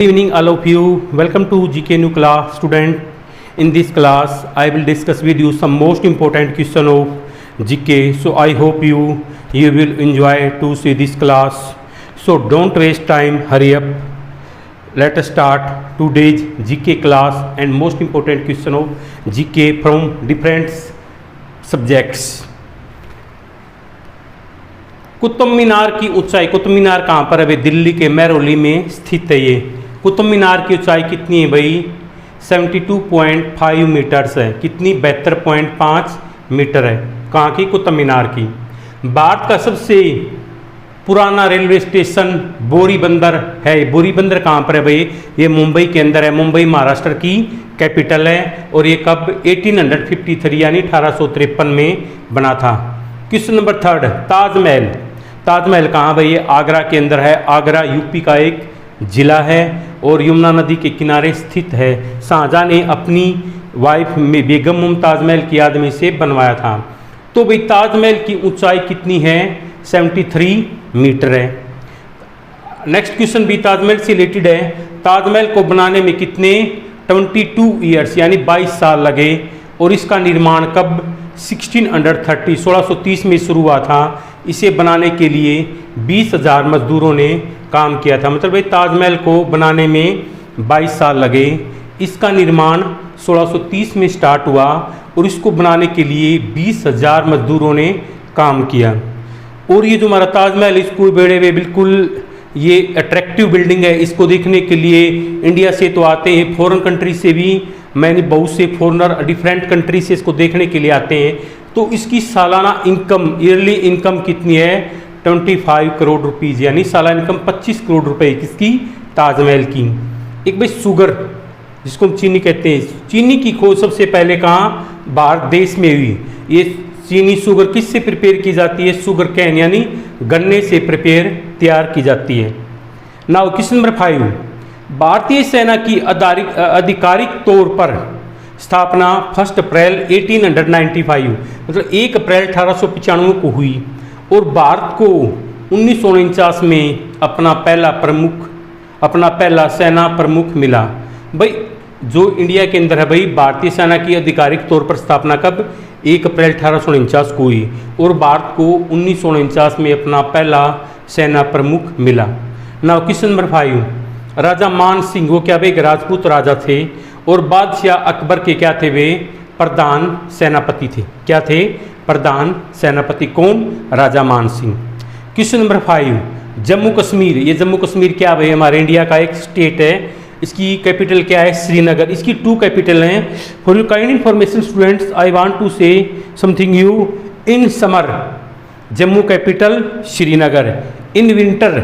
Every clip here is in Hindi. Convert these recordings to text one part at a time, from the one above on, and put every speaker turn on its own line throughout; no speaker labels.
Good evening all of you. Welcome to GK New class student. In this class I will discuss with you some most important question of GK. So I hope you will enjoy to see this class. So don't waste time, hurry up. Let us start today's GK class and most important question of GK from different subjects. Qutub Minar की ऊंचाई, कुतुब मीनार कहाँ पर है भाई? दिल्ली के महरौली में स्थित है। ये कुतुब मीनार की ऊंचाई कितनी है भाई? 72.5 मीटर्स है। कितनी? 72.5 मीटर है। कहाँ की? कुतुब मीनार की। भारत का सबसे पुराना रेलवे स्टेशन बोरी बंदर है। बोरी बंदर कहाँ पर है भाई? ये मुंबई के अंदर है। मुंबई महाराष्ट्र की कैपिटल है और ये कब? 1853 यानी 1853 में बना था। Question number 3, Taj Mahal. ताजमहल कहाँ भाई? ये आगरा के अंदर है। आगरा यूपी का एक जिला है और यमुना नदी के किनारे स्थित है। शाहजहां ने अपनी वाइफ में बेगम मुमताज महल की याद में इसे बनवाया था। तो भाई ताजमहल की ऊंचाई कितनी है? 73 मीटर है। नेक्स्ट क्वेश्चन भी ताजमहल से रिलेटेड है। ताजमहल को बनाने में कितने? 22 ईयर्स यानी 22 साल लगे और इसका निर्माण कब? 1630 में शुरू हुआ था। इसे बनाने के लिए 20,000 मजदूरों ने काम किया था। मतलब भाई ताजमहल को बनाने में 22 साल लगे। इसका निर्माण 1630 में स्टार्ट हुआ और इसको बनाने के लिए 20,000 मजदूरों ने काम किया। और ये जो हमारा ताजमहल इसको बेड़े हुए बिल्कुल ये अट्रैक्टिव बिल्डिंग है। इसको देखने के लिए इंडिया से तो आते हैं, फॉरेन कंट्री से भी मैंने बहुत से फॉरेनर डिफरेंट कंट्री से इसको देखने के लिए आते हैं। तो इसकी सालाना इनकम, ईयरली इनकम कितनी है? 25 करोड़ रुपीज़ यानी सालाना इनकम 25 करोड़ रुपए किसकी? ताजमहल की। एक भाई शुगर जिसको हम चीनी कहते हैं, चीनी की खोज सबसे पहले कहाँ? भारत देश में हुई। ये चीनी शुगर किससे प्रिपेयर की जाती है? शुगर कैन यानी गन्ने से प्रिपेयर तैयार की जाती है। नाउ क्वेश्चन नंबर 5, भारतीय सेना की आधिकारिक तौर पर स्थापना 1 अप्रैल 1895 मतलब 1 अप्रैल 1895 को हुई और भारत को 1949 में अपना पहला सेना प्रमुख मिला। भाई जो इंडिया के अंदर है भाई, भारतीय सेना की आधिकारिक तौर पर स्थापना कब? 1 अप्रैल 1849 को हुई और भारत को 1949 में अपना पहला सेना प्रमुख मिला। नाउ क्वेश्चन नंबर 5, राजा मान सिंह वो क्या भाई? राजपूत राजा थे और बादशाह अकबर के क्या थे? वे प्रधान सेनापति थे। क्या थे? प्रधान सेनापति। कौन? राजा मान सिंह। Question number 5, Jammu Kashmir. ये जम्मू कश्मीर क्या भाई? हमारे इंडिया का एक स्टेट है। इसकी कैपिटल क्या है? श्रीनगर। इसकी 2 कैपिटल हैं। For your kind information students, I want to say something you. In summer Jammu capital Srinagar, in winter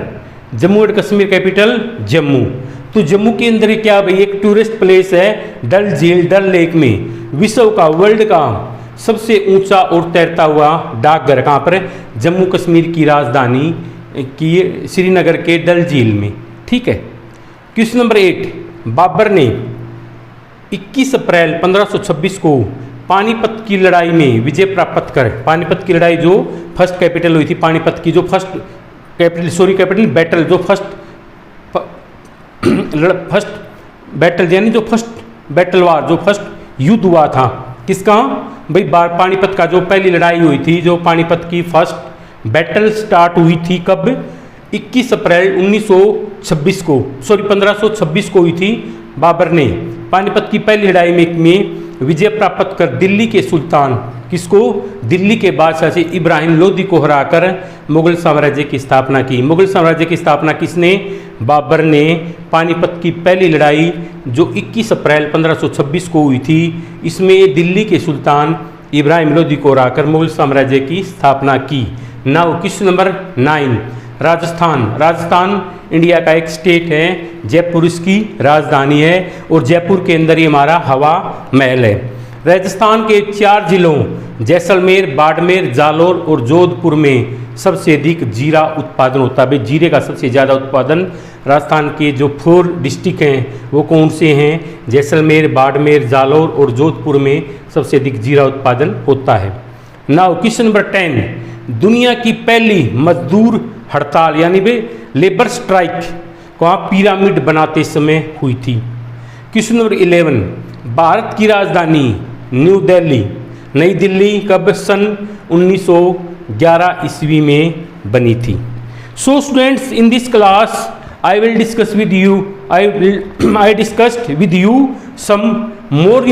Jammu and Kashmir capital Jammu. तो जम्मू के अंदर क्या भाई? एक टूरिस्ट प्लेस है डल झील, डल लेक में विश्व का, वर्ल्ड का सबसे ऊंचा और तैरता हुआ डाकघर कहाँ पर है? जम्मू कश्मीर की राजधानी की श्रीनगर के डल झील में। ठीक है। क्वेश्चन नंबर 8, बाबर ने 21 अप्रैल 1526 को पानीपत की लड़ाई में विजय प्राप्त कर, पानीपत की लड़ाई जो फर्स्ट कैपिटल हुई थी, पानीपत की जो फर्स्ट कैपिटल बैटल, जो फर्स्ट बैटल यानी जो फर्स्ट बैटल वार, जो फर्स्ट युद्ध हुआ था किसका भाई? पानीपत का जो पहली लड़ाई हुई थी, जो पानीपत की फर्स्ट बैटल स्टार्ट हुई थी कब? 21 अप्रैल 1526 को हुई थी। बाबर ने पानीपत की पहली लड़ाई में विजय प्राप्त कर दिल्ली के सुल्तान, किसको? दिल्ली के बादशाह से इब्राहिम लोदी को हराकर मुगल साम्राज्य की स्थापना की। मुगल साम्राज्य की स्थापना किसने? बाबर ने। पानीपत की पहली लड़ाई जो 21 अप्रैल 1526 को हुई थी, इसमें दिल्ली के सुल्तान इब्राहिम लोदी को हराकर मुगल साम्राज्य की स्थापना की। Now question number 9, Rajasthan. Rajasthan India का एक स्टेट है। जयपुर इसकी राजधानी है और जयपुर के अंदर ही हमारा हवा महल है। राजस्थान के 4 जिलों जैसलमेर, बाड़मेर, जालौर और जोधपुर में सबसे अधिक जीरा उत्पादन होता है। जीरे का सबसे ज़्यादा उत्पादन राजस्थान के जो 4 डिस्ट्रिक्ट हैं वो कौन से हैं? जैसलमेर, बाड़मेर, जालौर और जोधपुर में सबसे अधिक जीरा उत्पादन होता है। नाउ क्वेश्चन नंबर 10, दुनिया की पहली मजदूर हड़ताल यानी वे लेबर स्ट्राइक कहाँ पिरामिड बनाते समय हुई थी। क्वेश्चन नंबर 11, भारत की राजधानी न्यू दिल्ली, नई दिल्ली कब सन 1911 ईस्वी में बनी थी। So students, in this class I will discuss with you, I discussed with you some most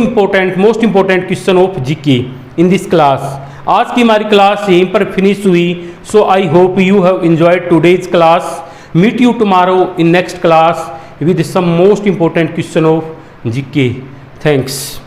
important question of GK in this class. आज की हमारी क्लास यहीं पर फिनिश हुई। So I hope you have enjoyed today's class. Meet you tomorrow in next class with some most important question of GK. Thanks.